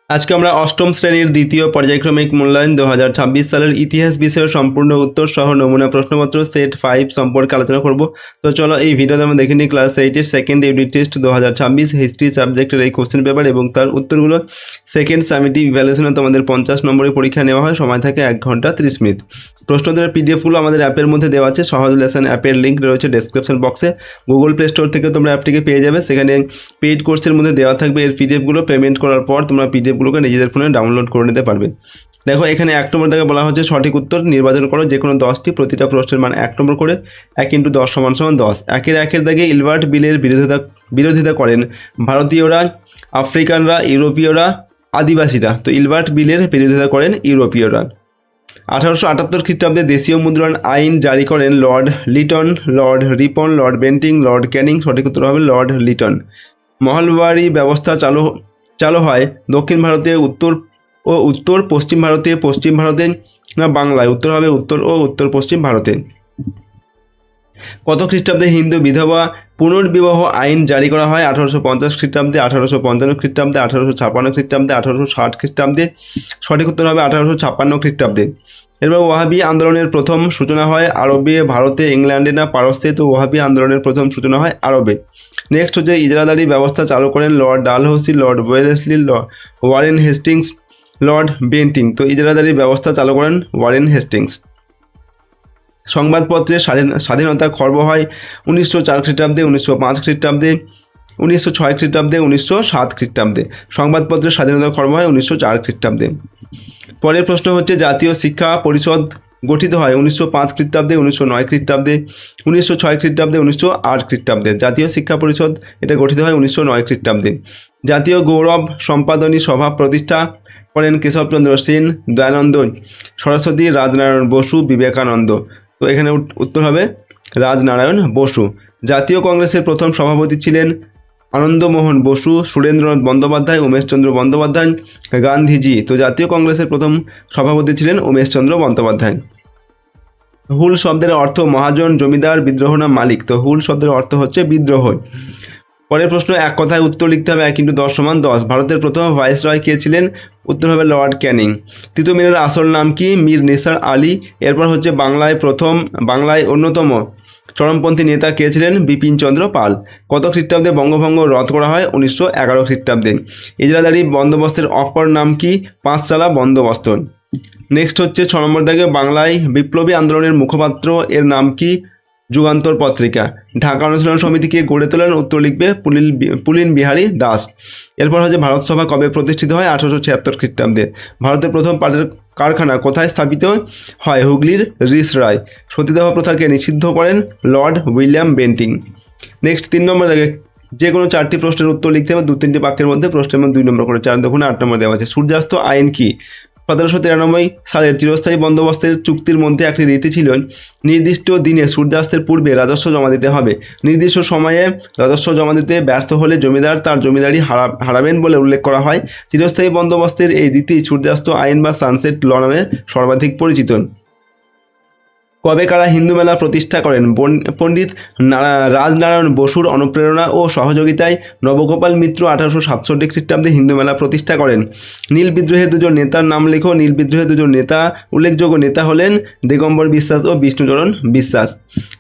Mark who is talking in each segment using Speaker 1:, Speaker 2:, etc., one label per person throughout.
Speaker 1: আজকে আমরা অষ্টম শ্রেণীর দ্বিতীয় পর্যায়ক্রমিক মূল্যায়ন 2026 সালের ইতিহাস বিষয়ের সম্পূর্ণ উত্তর সহ নমুনা প্রশ্নপত্র সেট 5 সম্পর্কে আলোচনা করব। তো চলো এই ভিডিওতে আমরা দেখে নিই ক্লাস 8-এর সেকেন্ড ইউনিট টেস্ট 2026 হিস্ট্রি সাবজেক্টের এই কোশ্চেন পেপার এবং তার উত্তরগুলো। সেকেন্ড সামেটিভ ইভ্যালুয়েশনে তোমাদের 50 নম্বরের পরীক্ষা নেওয়া হয়, সময় থাকে 1 ঘন্টা 30 মিনিট। প্রশ্নোত্তরের পিডিএফগুলো আমাদের অ্যাপের মধ্যে দেওয়া আছে, সহজ লেসন অ্যাপের লিঙ্ক রয়েছে ডেসক্রিপশন বক্সে। গুগল প্লে স্টোর থেকে তোমরা অ্যাপটিকে পেয়ে যাবে, সেখানে পেইড কোর্সের মধ্যে দেওয়া থাকবে এর পিডিএফগুলো। পেমেন্ট করার পর তোমরা পিডিএফগুলোকে নিজেদের ফোনে ডাউনলোড করে নিতে পারবে। দেখো এখানে 1 নম্বর থেকে বলা হচ্ছে সঠিক উত্তর নির্বাচন করো যে কোনো 10টি, প্রতিটা প্রশ্নের মান 1 নম্বর করে। 1 × 10 = 10। একের দাগে ইলবার্ট বিলের বিরোধিতা করেন ভারতীয়রা, আফ্রিকানরা, ইউরোপীয়রা, আদিবাসীরা। তো ইলবার্ট বিলের বিরোধিতা করেন ইউরোপীয়রা। 1878 খ্রিস্টাব্দে দেশীয় মুদ্রণ আইন জারি করেন Lord Liton, Lord Ripon, Lord Bentinck, Lord Canning. সঠিক উত্তর হবে লর্ড লিটন। মহলবাড়ি ব্যবস্থা চালু হয় দক্ষিণ ভারতে, উত্তর পশ্চিম ভারতে, পশ্চিম ভারতে না বাংলায়। উত্তর হবে উত্তর ও উত্তর পশ্চিম ভারতে। কত খ্রিস্টাব্দে হিন্দু বিধবা পুনর্বিবাহ আইন জারি করা হয়? 1850 খ্রিস্টাব্দে, 1855 খ্রিস্টাব্দে, 1856 খ্রিস্টাব্দে, 1860 খ্রিস্টাব্দে। সঠিক উত্তর হবে 1856 খ্রিস্টাব্দে। এরপর ওয়াহাবি আন্দোলনের প্রথম সূচনা হয় আরবে, ভারতে, ইংল্যান্ডে না পারস্যে? তো ওয়াহাবি আন্দোলনের প্রথম সূচনা হয় আরবে। নেক্সট হচ্ছে ইজরাদারি ব্যবস্থা চালু করেন Lord Dalhousie, Lord Wellesley, Warren Hastings, Lord Bentinck. তো ইজরাদারি ব্যবস্থা চালু করেন ওয়ারেন হেস্টিংস। সংবাদপত্রের স্বাধীনতা খর্ব হয় 1904 খ্রিস্টাব্দে, 1905 খ্রিস্টাব্দে, 1906 খ্রিস্টাব্দে, 1907 খ্রিস্টাব্দে। সংবাদপত্রের স্বাধীনতা খর্ব হয় 1904 খ্রিস্টাব্দে। পরের প্রশ্ন হচ্ছে জাতীয় শিক্ষা পরিষদ গঠিত হয় 1905 খ্রিস্টাব্দে, 1909 খ্রিস্টাব্দে, 1906 খ্রিস্টাব্দে, 1908 খ্রিস্টাব্দে। জাতীয় শিক্ষা পরিষদ এটা গঠিত হয় 1909 খ্রিস্টাব্দে। জাতীয় গৌরব সম্পাদনী সভা প্রতিষ্ঠা করেন কেশবচন্দ্র সেন, দয়ানন্দ সরস্বতী, রাজনারায়ণ বসু, বিবেকানন্দ। তো এখানে উত্তর হবে রাজনারায়ণ বসু। জাতীয় কংগ্রেসের প্রথম সভাপতি ছিলেন আনন্দমোহন বসু, সুরেন্দ্রনাথ বন্দ্যোপাধ্যায়, উমেশচন্দ্র বন্দ্যোপাধ্যায়, গান্ধীজি। তো জাতীয় কংগ্রেসের প্রথম সভাপতি ছিলেন উমেশচন্দ্র বন্দ্যোপাধ্যায়। হুল শব্দের অর্থ মহাজন, জমিদার, বিদ্রোহ না মালিক? তো হুল শব্দের অর্থ হচ্ছে বিদ্রোহ। পরের প্রশ্ন এক কথায় উত্তর লিখতে হবে। 1 × 10 = 10। ভারতের প্রথম ভাইসরয় কে ছিলেন? উত্তর হবে লর্ড ক্যানিং। তিতুমিরের আসল নাম কি? মীর নিসার আলী। এরপর হচ্ছে বাংলায় অন্যতম চরমপন্থী নেতা কে ছিলেন? বিপিনচন্দ্র পাল। কত খ্রিস্টাব্দে বঙ্গভঙ্গ রদ করা হয়? 1911 খ্রিস্টাব্দে। ইজরাদারি বন্দোবস্তের অপর নাম কি? পাঁচচালা বন্দোবস্ত। নেক্সট হচ্ছে 6 নম্বর দাগে বাংলায় বিপ্লবী আন্দোলনের মুখপাত্র এর নাম কি? যুগান্তর পত্রিকা। ঢাকা অনুশীলন সমিতিকে গড়ে তোলেন? উত্তর লিখবে পুলিন বিহারী দাস। এরপর হচ্ছে ভারত সভা কবে প্রতিষ্ঠিত হয়? 1876 খ্রিস্টাব্দে। ভারতের প্রথম পাটের কারখানা কোথায় স্থাপিত হয়? হুগলির রিসরায়। সতীদাহ প্রথাকে নিষিদ্ধ করেন লর্ড উইলিয়াম বেন্টিং। নেক্সট 3 নম্বর দাগে যে কোনো 4টি প্রশ্নের উত্তর লিখতে হবে 2-3টি বাক্যের মধ্যে। প্রশ্নের মধ্যে 2 নম্বর করে, 4 2 8 নম্বর দেওয়া আছে। সূর্যাস্ত আইন কি? 1793 সালের চিরস্থায়ী বন্দোবস্তের চুক্তির মধ্যে একটি রীতি ছিল নির্দিষ্ট দিনে সূর্যাস্তের পূর্বে রাজস্ব জমা দিতে হবে। নির্দিষ্ট সময়ে রাজস্ব জমা দিতে ব্যর্থ হলে জমিদার তার জমিদারি হারাবেন বলে উল্লেখ করা হয়। চিরস্থায়ী বন্দোবস্তের এই রীতি সূর্যাস্ত আইন বা সানসেট ল নামে সর্বাধিক পরিচিত। কবে কারা হিন্দু মেলা প্রতিষ্ঠা করেন? পণ্ডিত রাজনারায়ণ বসুর অনুপ্রেরণা ও সহযোগিতায় নবগোপাল মিত্র 1867 খ্রিস্টাব্দে হিন্দু মেলা প্রতিষ্ঠা করেন। নীল বিদ্রোহের 2জন নেতার নাম লেখো। নীল বিদ্রোহের 2জন নেতা উল্লেখযোগ্য নেতা হলেন দিগম্বর বিশ্বাস ও বিষ্ণুচরণ বিশ্বাস।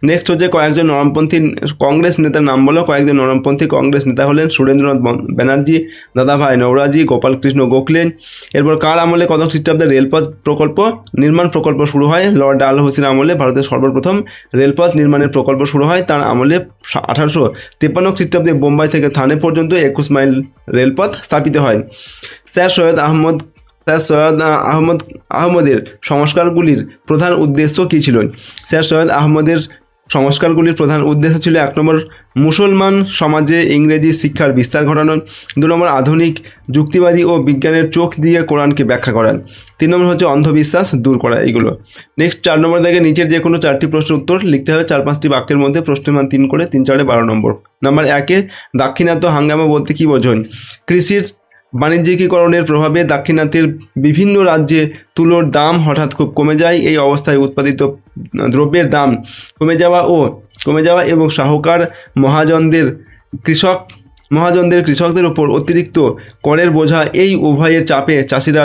Speaker 1: নেক্সট হচ্ছে কয়েকজন নরমপন্থী কংগ্রেস নেতার নাম বলো। কয়েকজন নরমপন্থী কংগ্রেস নেতা হলেন সুরেন্দ্রনাথ ব্যানার্জি, দাদাভাই নওরোজি, গোপালকৃষ্ণ গোখলে। এরপর কার আমলে কত খ্রিস্টাব্দে রেলপথ নির্মাণ প্রকল্প শুরু হয়? লর্ড ডালহৌসির আমলে ভারতের সর্বপ্রথম রেলপথ নির্মাণের প্রকল্প শুরু হয় তার আমলে। 1853 খ্রিস্টাব্দে বোম্বাই থেকে থানে পর্যন্ত 21 মাইল রেলপথ স্থাপিত হয়। স্যার সৈয়দ আহমদের সংস্কারগুলির প্রধান উদ্দেশ্য কী ছিল? স্যার সৈয়দ আহমদের সংস্কারগুলির প্রধান উদ্দেশ্য ছিল 1 নম্বর মুসলমান সমাজে ইংরেজি শিক্ষার বিস্তার ঘটানো, 2 নম্বর আধুনিক যুক্তিবাদী ও বিজ্ঞানের চোখ দিয়ে কোরআনকে ব্যাখ্যা করা, 3 নম্বর হচ্ছে অন্ধবিশ্বাস দূর করা। এইগুলো। নেক্সট 4 নম্বর থেকে নিচের যে কোনো 4টি প্রশ্নের উত্তর লিখতে হবে 4-5টি বাক্যের মধ্যে। প্রশ্নের মান 3 করে, 3 4 12 নম্বর। নাম্বার 1 দাক্ষিণাত্য হাঙ্গামা বলতে কী বোঝেন? কৃষির বাণিজ্যিকীকরণের প্রভাবে দাক্ষিণাত্যের বিভিন্ন রাজ্যে তুলোর দাম হঠাৎ খুব কমে যায়। এই অবস্থায় উৎপাদিত দ্রব্যের দাম কমে যাওয়া এবং সাহুকার মহাজনদের কৃষক মহাজনদের কৃষকদের উপর অতিরিক্ত করের বোঝা, এই উভয়ের চাপে চাষিরা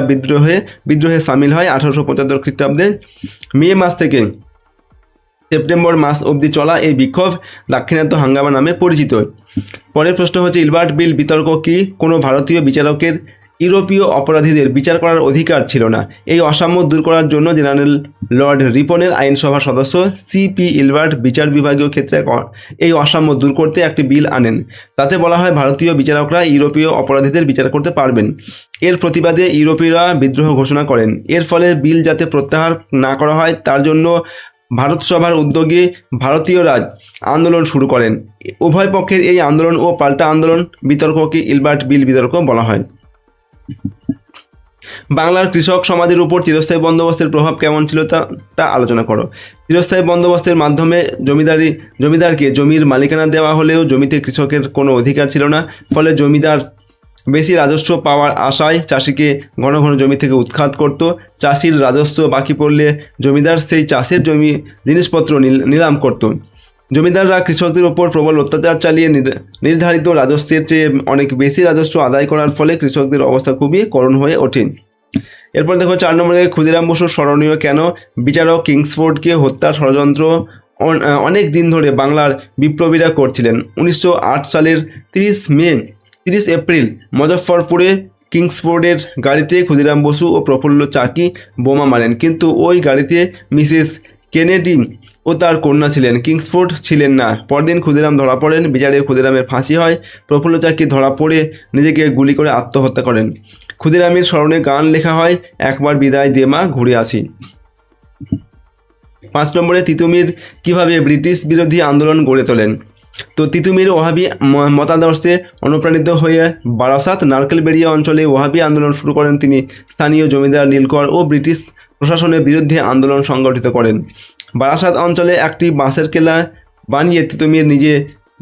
Speaker 1: বিদ্রোহে সামিল হয়। 1875 খ্রিস্টাব্দে মে মাস থেকে সেপ্টেম্বর মাস অবধি চলা এই বিক্ষোভ দাক্ষিণাত্য হাঙ্গামা নামে পরিচিত। পরের প্রশ্ন হচ্ছে, ইলবার্ট বিল বিতর্ক কি? কোনো ভারতীয় বিচারকের ইউরোপীয় অপরাধীদের বিচার করার অধিকার ছিল না। এই অসাম্য দূর করার জন্য জেনারেল লর্ড রিপনের আইনসভার সদস্য সিপি ইলবার্ট বিচার বিভাগীয় ক্ষেত্রে এই অসাম্য দূর করতে একটি বিল আনেন। তাতে বলা হয় ভারতীয় বিচারকরা ইউরোপীয় অপরাধীদের বিচার করতে পারবেন। এর প্রতিবাদে ইউরোপীয়রা বিদ্রোহ ঘোষণা করেন। এর ফলে বিল যাতে প্রত্যাহার না করা হয় তার জন্য ভারত সভার উদ্যোগে ভারতীয়রা আন্দোলন শুরু করেন। উভয় পক্ষের এই আন্দোলন ও পাল্টা আন্দোলন বিতর্ককে ইলবার্ট বিল বিতর্ক বলা হয়। বাংলার কৃষক সমাজের উপর চিরস্থায়ী বন্দোবস্তের প্রভাব কেমন ছিল তা আলোচনা করো। চিরস্থায়ী বন্দোবস্তের মাধ্যমে জমিদারকে জমির মালিকানা দেওয়া হলেও জমিতে কৃষকের কোনো অধিকার ছিল না। ফলে জমিদার বেশি রাজস্ব পাওয়ার আশায় চাষিকে ঘন ঘন জমি থেকে উৎখাত করত। চাষির রাজস্ব বাকি পড়লে জমিদার সেই চাষের জমি জিনিসপত্র নিলাম করত। জমিদাররা কৃষকদের ওপর প্রবল অত্যাচার চালিয়ে নির্ধারিত রাজস্বের চেয়ে অনেক বেশি রাজস্ব আদায় করার ফলে কৃষকদের অবস্থা খুবই করুণ হয়ে ওঠে। এরপর দেখো 4 নম্বরে ক্ষুদিরাম বসু স্মরণীয় কেন? বিচারক কিংসফোর্ডকে হত্যার ষড়যন্ত্র অনেক দিন ধরে বাংলার বিপ্লবীরা করছিলেন। 1908 সালের 30 এপ্রিল মুজফ্ফরপুরে কিংসফোর্ডের গাড়িতে ক্ষুদিরাম বসু ও প্রফুল্ল চাকি বোমা মারেন, কিন্তু ওই গাড়িতে মিসেস কেনেডি ও তার কন্যা ছিলেন, কিংসফোর্ড ছিলেন না। পরদিন ক্ষুদিরাম ধরা পড়েন। বিচারে ক্ষুদিরামের ফাঁসি হয়। প্রফুল্ল চাকি ধরা পড়ে নিজেকে গুলি করে আত্মহত্যা করেন। ক্ষুদিরামের স্মরণে গান লেখা হয়, একবার বিদায় দে মা, ঘুরে আসি। 5 নম্বরে তিতুমির কিভাবে ব্রিটিশ বিরোধী আন্দোলন গড়ে তোলেন? তো তিতুমির ওহাবি মতাদর্শে অনুপ্রাণিত হয়ে বারাসাত নারকেলবেড়িয়া অঞ্চলে ওহাবি আন্দোলন শুরু করেন তিনি। স্থানীয় জমিদার নীলকর ও ব্রিটিশ প্রশাসনের বিরুদ্ধে আন্দোলন সংগঠিত করেন। বারাসাত অঞ্চলে একটি বাঁশের কেল্লা বানিয়ে তিতুমির নিজে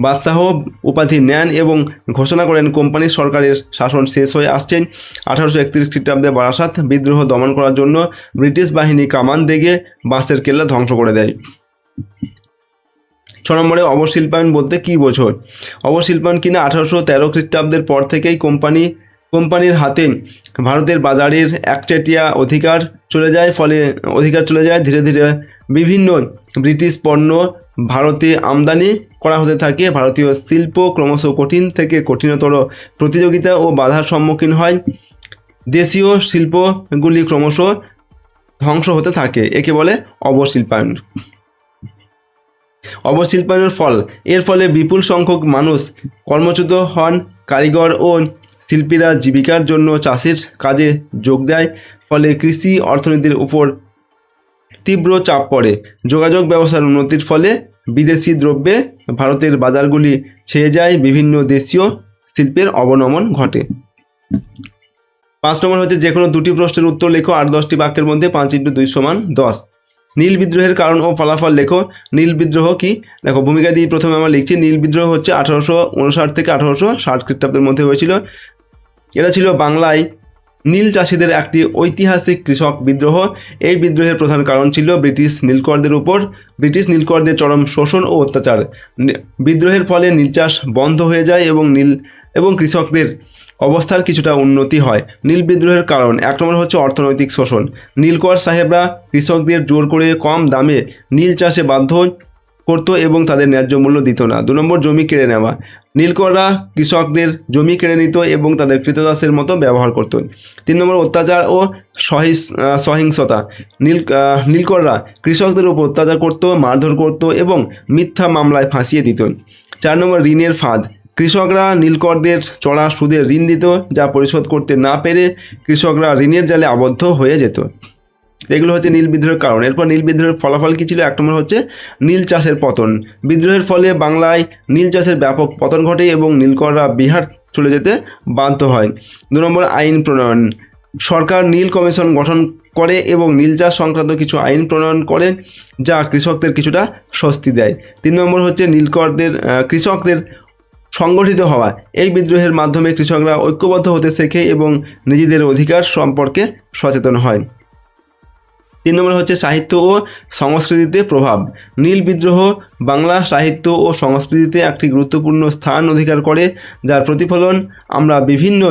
Speaker 1: বাদশাহ উপাধি নেন এবং ঘোষণা করেন কোম্পানির সরকারের শাসন শেষ হয়ে আসছেন। 1831 খ্রিস্টাব্দে বারাসাত বিদ্রোহ দমন করার জন্য ব্রিটিশ বাহিনী কামান দেগে বাঁশের কেল্লা ধ্বংস করে দেয়। 6 নম্বরে অবশিল্পায়ন বলতে কী বোঝো? অবশিল্পায়ন কিনা 1813 খ্রিস্টাব্দের পর থেকেই কোম্পানির হাতে ভারতের বাজারের একচেটিয়া অধিকার চলে যায়। ধীরে ধীরে বিভিন্ন ব্রিটিশ পণ্য ভারতে আমদানি করা হতে থাকে। ভারতীয় শিল্প ক্রমশ কঠিন থেকে কঠিনতর প্রতিযোগিতা ও বাধার সম্মুখীন হয়। দেশীয় শিল্পগুলি ক্রমশ ধ্বংস হতে থাকে। একে বলে অবশিল্পায়ন। অবশিল্পায়নের ফল, এর ফলে বিপুল সংখ্যক মানুষ কর্মচ্যুত হন। কারিগর ও শিল্পীরা জীবিকার জন্য চাষের কাজে যোগ দেয়। ফলে কৃষি অর্থনীতির উপর তীব্র চাপ পড়ে। যোগাযোগ ব্যবস্থার উন্নতির ফলে বিদেশি দ্রব্যে ভারতের বাজারগুলি ছেয়ে যায়। বিভিন্ন দেশীয় শিল্পের অবনমন ঘটে। 5 নম্বর হচ্ছে যে কোনো 2টি প্রশ্নের উত্তর লেখো 8-10টি বাক্যের মধ্যে। 5 × 2 = 10। নীল বিদ্রোহের কারণ ও ফলাফল লেখো। নীল বিদ্রোহ কি? দেখো ভূমিকা দিয়ে প্রথমে আমরা লিখছি। নীল বিদ্রোহ হচ্ছে 1859 থেকে 1860 খ্রিস্টাব্দের মধ্যে হয়েছিল। এটা ছিল বাংলায় নীল চাষিদের একটি ঐতিহাসিক কৃষক বিদ্রোহ। এই বিদ্রোহের প্রধান কারণ ছিল ব্রিটিশ নীলকরদের চরম শোষণ ও অত্যাচার। বিদ্রোহের ফলে নীল চাষ বন্ধ হয়ে যায় এবং কৃষকদের অবস্থার কিছুটা উন্নতি হয়। নীল বিদ্রোহের কারণ 1 নম্বর হচ্ছে অর্থনৈতিক শোষণ। নীলকর সাহেবরা কৃষকদের জোর করে কম দামে নীল চাষে বাধ্য করত এবং তাদের ন্যায্য মূল্য দিত না। 2 নম্বর জমি কেড়ে নেওয়া। নীলকররা কৃষকদের জমি কেড়ে নিত এবং তাদের কৃতদাসের মতো ব্যবহার করত। 3 নম্বর অত্যাচার ও সহিংসতা। নীলকররা কৃষকদের উপর অত্যাচার করত, মারধর করত এবং মিথ্যা মামলায় ফাঁসিয়ে দিত। 4 নম্বর ঋণের ফাঁদ। কৃষকরা নীলকরদের চড়া সুদে ঋণ দিত, যা পরিশোধ করতে না পেরে কৃষকরা ঋণের জালে আবদ্ধ হয়ে যেত। এগুলো হচ্ছে নীল বিদ্রোহের কারণ। এরপর নীল বিদ্রোহের ফলাফল কী ছিল? 1 নম্বর হচ্ছে নীল চাষের পতন। বিদ্রোহের ফলে বাংলায় নীল চাষের ব্যাপক পতন ঘটে এবং নীলকররা বিহার চলে যেতে বাধ্য হয়। 2 নম্বর আইন প্রণয়ন। সরকার নীল কমিশন গঠন করে এবং নীল চাষ সংক্রান্ত কিছু আইন প্রণয়ন করে, যা কৃষকদের কিছুটা স্বস্তি দেয়। 3 নম্বর হচ্ছে কৃষকদের সংগঠিত হওয়া। এই বিদ্রোহের মাধ্যমে কৃষকরা ঐক্যবদ্ধ হতে শেখে এবং নিজেদের অধিকার সম্পর্কে সচেতন হয়। 3 নম্বর হচ্ছে সাহিত্য ও সংস্কৃতিতে প্রভাব। নীল বিদ্রোহ বাংলা সাহিত্য ও সংস্কৃতিতে একটি গুরুত্বপূর্ণ স্থান অধিকার করে, যার প্রতিফলন আমরা বিভিন্ন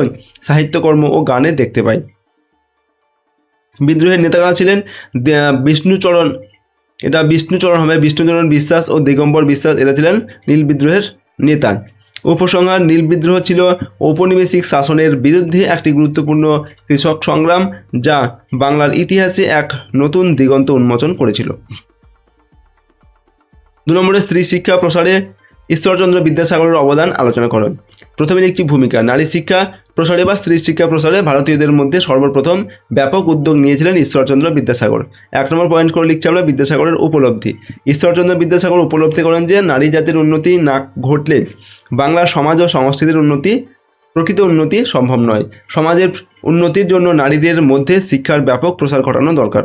Speaker 1: সাহিত্যকর্ম ও গানে দেখতে পাই। বিদ্রোহের নেতারা ছিলেন বিষ্ণুচরণ হবে বিষ্ণুচরণ বিশ্বাস ও দিগম্বর বিশ্বাস, এরা ছিলেন নীল বিদ্রোহের নেতা। উপসংহার: নীল বিদ্রোহ ছিল ঔপনিবেশিক শাসনের বিরুদ্ধে একটি গুরুত্বপূর্ণ কৃষক সংগ্রাম, যা বাংলার ইতিহাসে এক নতুন দিগন্ত উন্মোচন করেছিল। 2 নম্বরে স্ত্রী শিক্ষা প্রসারে ঈশ্বরচন্দ্র বিদ্যাসাগরের অবদান আলোচনা করো। প্রথমে লিখছি ভূমিকা। নারী শিক্ষা প্রসারে বা স্ত্রী শিক্ষা প্রসারে ভারতীয়দের মধ্যে সর্বপ্রথম ব্যাপক উদ্যোগ নিয়েছিলেন ঈশ্বরচন্দ্র বিদ্যাসাগর। 1 নম্বর পয়েন্ট করে লিখছি আমরা বিদ্যাসাগরের উপলব্ধি। ঈশ্বরচন্দ্র বিদ্যাসাগর উপলব্ধি করেন যে নারী জাতির উন্নতি না ঘটলে বাংলার সমাজ ও সংস্কৃতির প্রকৃত উন্নতি সম্ভব নয়। সমাজের উন্নতির জন্য নারীদের মধ্যে শিক্ষার ব্যাপক প্রসার ঘটানো দরকার।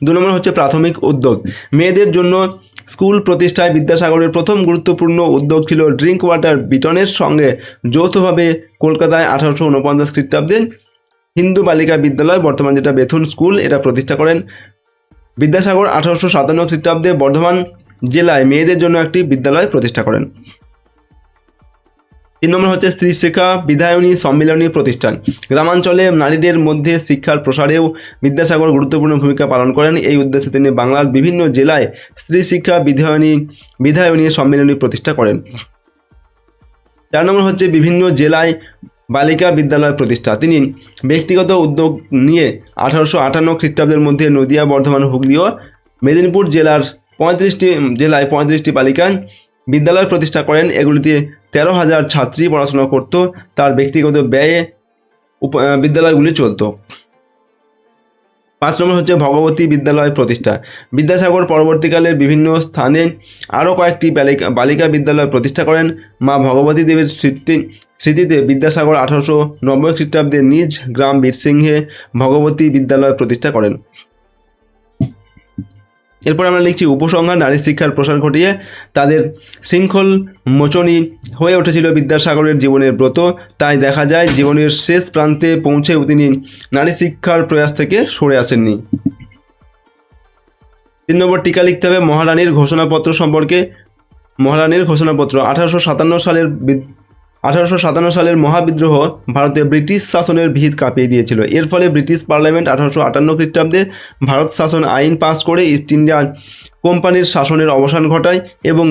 Speaker 1: 2 নম্বর হচ্ছে প্রাথমিক উদ্যোগ। মেয়েদের জন্য স্কুল প্রতিষ্ঠায় বিদ্যাসাগরের প্রথম গুরুত্বপূর্ণ উদ্যোগ ছিল ড্রিঙ্ক ওয়াটার বিটনের সঙ্গে যৌথভাবে কলকাতায় 1849 খ্রিস্টাব্দে হিন্দু বালিকা বিদ্যালয়, বর্তমান যেটা বেথুন স্কুল, এটা প্রতিষ্ঠা করেন। বিদ্যাসাগর 1857 খ্রিস্টাব্দে বর্ধমান জেলায় মেয়েদের জন্য একটি বিদ্যালয় প্রতিষ্ঠা করেন। 3 নম্বর হচ্ছে স্ত্রী শিক্ষা বিধায়নী সম্মিলনী প্রতিষ্ঠান। গ্রামাঞ্চলে নারীদের মধ্যে শিক্ষার প্রসারেও বিদ্যাসাগর গুরুত্বপূর্ণ ভূমিকা পালন করেন। এই উদ্দেশ্যে তিনি বাংলার বিভিন্ন জেলায় স্ত্রী শিক্ষা বিধায়নী সম্মিলনী প্রতিষ্ঠা করেন। 4 নম্বর হচ্ছে বিভিন্ন জেলায় বালিকা বিদ্যালয় প্রতিষ্ঠা। তিনি ব্যক্তিগত উদ্যোগ নিয়ে 1858 খ্রিস্টাব্দের মধ্যে নদিয়া, বর্ধমান, হুগলি ও মেদিনীপুর জেলায় 35টি বালিকা বিদ্যালয় প্রতিষ্ঠা করেন। এগুলিতে 13,000 ছাত্রী পড়াশোনা করত। তার ব্যক্তিগত ব্যয়ে বিদ্যালয়গুলি চলত। 5 নম্বর হচ্ছে ভগবতী বিদ্যালয় প্রতিষ্ঠা। বিদ্যাসাগর পরবর্তীকালে বিভিন্ন স্থানে আরও কয়েকটি বালিকা বিদ্যালয় প্রতিষ্ঠা করেন। মা ভগবতী দেবীর স্মৃতিতে বিদ্যাসাগর 1890 খ্রিস্টাব্দে নিজ গ্রাম বীরসিংহে ভগবতী বিদ্যালয় প্রতিষ্ঠা করেন। এরপর আমরা লিখছি উপসংহার: নারী শিক্ষার প্রসার ঘটিয়ে তাদের শৃঙ্খল মোচনী হয়ে উঠেছিল বিদ্যাসাগরের জীবনের ব্রত। তাই দেখা যায় জীবনের শেষ প্রান্তে পৌঁছেও তিনি নারী শিক্ষার প্রয়াস থেকে সরে আসেননি। 3 নম্বর টিকা লিখতে হবে মহারানীর ঘোষণাপত্র সম্পর্কে। মহারানীর ঘোষণাপত্র 1857 সালের মহাবিদ্রোহ ভারতে ব্রিটিশ শাসনের ভিত কাঁপিয়ে দিয়েছিল। এর ফলে ব্রিটিশ পার্লামেন্ট 1858 খ্রিস্টাব্দে ভারত শাসন আইন পাস করে ইস্ট ইন্ডিয়া কোম্পানির শাসনের অবসান ঘটায় এবং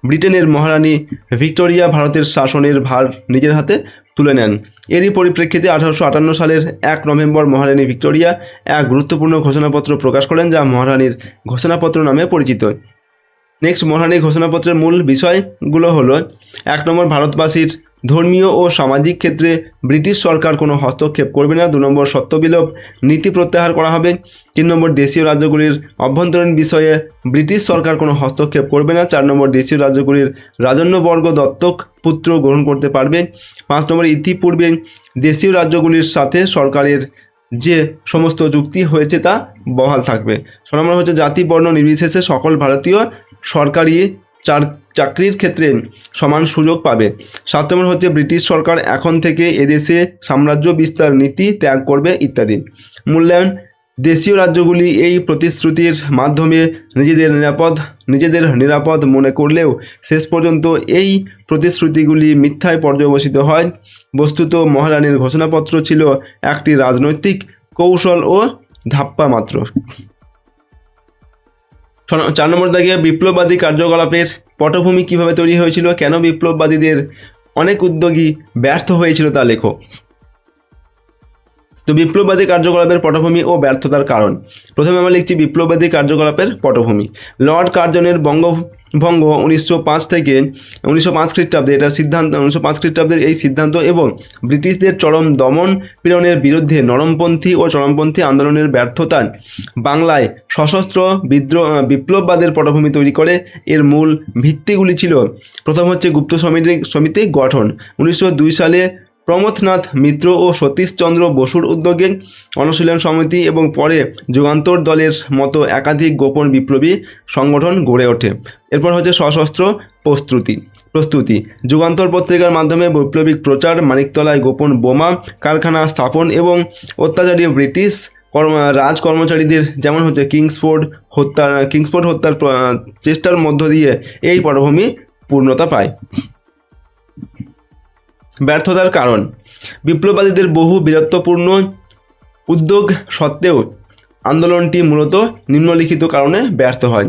Speaker 1: ব্রিটেনের মহারানী ভিক্টোরিয়া ভারতের শাসনের ভার নিজের হাতে তুলে নেন। এরই পরিপ্রেক্ষিতে 1858 সালের 1 নভেম্বর মহারানী ভিক্টোরিয়া এক গুরুত্বপূর্ণ ঘোষণাপত্র প্রকাশ করেন, যা মহারানীর ঘোষণাপত্র নামে পরিচিত। নেক্সট, মহারানীর ঘোষণাপত্রের মূল বিষয়গুলো হলো: 1 নম্বর ভারতবাসীর ধর্মীয় ও সামাজিক ক্ষেত্রে ব্রিটিশ সরকার কোনো হস্তক্ষেপ করবে না। 2 নম্বর সত্যবিলোপ নীতি প্রত্যাহার করা হবে। 3 নম্বর দেশীয় রাজ্যগুলির অভ্যন্তরীণ বিষয়ে ব্রিটিশ সরকার কোনো হস্তক্ষেপ করবে না। 4 নম্বর দেশীয় রাজ্যগুলির রাজন্যবর্গ দত্তক পুত্র গ্রহণ করতে পারবে। 5 নম্বর ইতিপূর্বে দেশীয় রাজ্যগুলির সাথে সরকারের যে সমস্ত চুক্তি হয়েছে তা বহাল থাকবে। 6 নম্বর হচ্ছে জাতি বর্ণ নির্বিশেষে সকল ভারতীয় সরকারি চাকরির ক্ষেত্রে সমান সুযোগ পাবে। 7 নম্বর হচ্ছে ব্রিটিশ সরকার এখন থেকে এদেশে সাম্রাজ্য বিস্তার নীতি ত্যাগ করবে ইত্যাদি। মূল্যায়ন: দেশীয় রাজ্যগুলি এই প্রতিশ্রুতির মাধ্যমে নিজেদের নিরাপদ মনে করলেও শেষ পর্যন্ত এই প্রতিশ্রুতিগুলি মিথ্যায় পর্যবসিত হয়। বস্তুত মহারানীর ঘোষণাপত্র ছিল একটি রাজনৈতিক কৌশল ও ধাপ্পা মাত্র। 4 নম্বর দাগে বিপ্লববাদী কার্যকলাপের পটভূমি কিভাবে তৈরি হয়েছিল, কেন বিপ্লববাদীদের অনেক উদ্যোগী ব্যর্থ হয়েছিল তা লেখো। তো বিপ্লববাদী কার্যকলাপের পটভূমি ও ব্যর্থতার কারণ। প্রথমে আমরা লিখছি বিপ্লববাদী কার্যকলাপের পটভূমি। লর্ড কার্জনের বঙ্গভঙ্গ 1905 খ্রিস্টাব্দে এটা সিদ্ধান্ত 1905 খ্রিস্টাব্দের এই সিদ্ধান্ত এবং ব্রিটিশদের চরম দমন পীড়নের বিরুদ্ধে নরমপন্থী ও চরমপন্থী আন্দোলনের ব্যর্থতা বাংলায় সশস্ত্র বিপ্লববাদের পটভূমি তৈরি করে। এর মূল ভিত্তিগুলি ছিল: প্রথম হচ্ছে গুপ্ত সমিতি গঠন। 1902 সালে প্রমথনাথ মিত্র ও সতীশচন্দ্র বসুর উদ্যোগে অনুশীলন সমিতি এবং পরে যুগান্তর দলের মতো একাধিক গোপন বিপ্লবী সংগঠন গড়ে ওঠে। এরপর হচ্ছে সশস্ত্র প্রস্তুতি। যুগান্তর পত্রিকার মাধ্যমে বৈপ্লবিক প্রচার, মানিকতলায় গোপন বোমা কারখানা স্থাপন এবং অত্যাচারী ব্রিটিশ রাজ কর্মচারীদের যেমন হচ্ছে কিংসফোর্ড হত্যার চেষ্টার মধ্য দিয়ে এই পটভূমি পূর্ণতা পায়। ব্যর্থতার কারণ, বিপ্লববাদীদের বহু বীরত্বপূর্ণ উদ্যোগ সত্ত্বেও আন্দোলনটি মূলত নিম্নলিখিত কারণে ব্যর্থ হয়।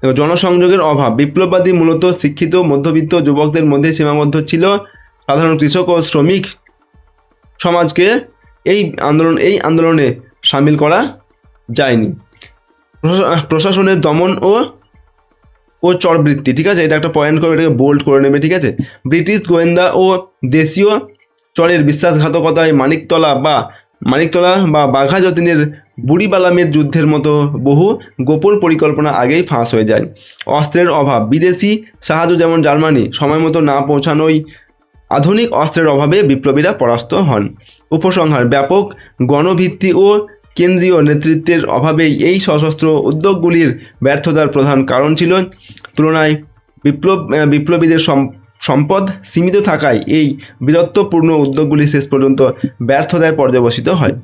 Speaker 1: জনসংযোগের অভাব, বিপ্লববাদী মূলত শিক্ষিত মধ্যবিত্ত যুবকদের মধ্যে সীমাবদ্ধ ছিল। সাধারণ কৃষক ও শ্রমিক সমাজকে এই আন্দোলনে সামিল করা যায়নি। প্রশাসনের দমন ও চরবৃত্তি, ঠিক আছে, এটা একটা পয়েন্ট করে এটাকে বোল্ড করে নেবে, ঠিক আছে। ব্রিটিশ গোয়েন্দা ও দেশীয় চরের বিশ্বাসঘাতকতায় মানিকতলা বা বাঘা যতীনের বুড়িবালামের যুদ্ধের মতো বহু গোপন পরিকল্পনা আগেই ফাঁস হয়ে যায়। অস্ত্রের অভাব, বিদেশি সাহায্য যেমন জার্মানি সময় মতো না পৌঁছানোই আধুনিক অস্ত্রের অভাবে বিপ্লবীরা পরাস্ত হন। উপসংহার, ব্যাপক গণভিত্তি ও কেন্দ্রীয় নেতৃত্বের অভাবেই এই সশস্ত্র উদ্যোগগুলির ব্যর্থতার প্রধান কারণ ছিল। তুলনায় বিপ্লবীদের সম্পদ সীমিত থাকায় এই বীরত্বপূর্ণ উদ্যোগগুলি শেষ পর্যন্ত ব্যর্থতায় পর্যবসিত হয়।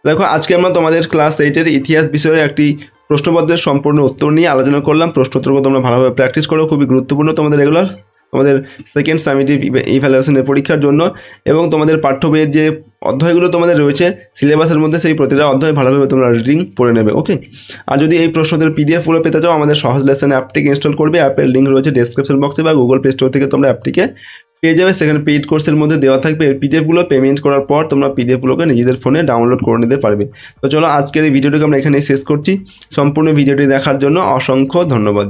Speaker 1: দেখো, আজকে আমরা তোমাদের ক্লাস 8-এর ইতিহাস বিষয়ের একটি প্রশ্নপত্রের সম্পূর্ণ উত্তর নিয়ে আলোচনা করলাম। প্রশ্নোত্তরগুলো তোমরা ভালোভাবে প্র্যাকটিস করো, খুবই গুরুত্বপূর্ণ তোমাদের সেকেন্ড সামিটিভ ইভ্যালুয়েশনের পরীক্ষার জন্য। এবং তোমাদের পাঠ্য বইয়ের যে অধ্যায়গুলো তোমাদের রয়েছে সিলেবাসের মধ্যে, সেই প্রতিটা অধ্যায় ভালোভাবে তোমরা রিডিং পড়ে নেবে, ওকে। আর যদি এই প্রশ্নদের পিডিএফগুলো পেতে চাও, আমাদের সহজ লেসন অ্যাপটিকে ইনস্টল করবে। অ্যাপের লিঙ্ক রয়েছে ডেসক্রিপশন বক্সে বা গুগল প্লে স্টোর থেকে তোমরা অ্যাপটিকে পেয়ে যাবে। সেখানে পেইড কোর্সের মধ্যে দেওয়া থাকবে। এর পিডিএফগুলো পেমেন্ট করার পর তোমরা পিডিএফগুলোকে নিজেদের ফোনে ডাউনলোড করে নিতে পারবে। তো চলো, আজকের এই ভিডিওটিকে আমরা এখানেই শেষ করছি। সম্পূর্ণ ভিডিওটি দেখার জন্য অসংখ্য ধন্যবাদ।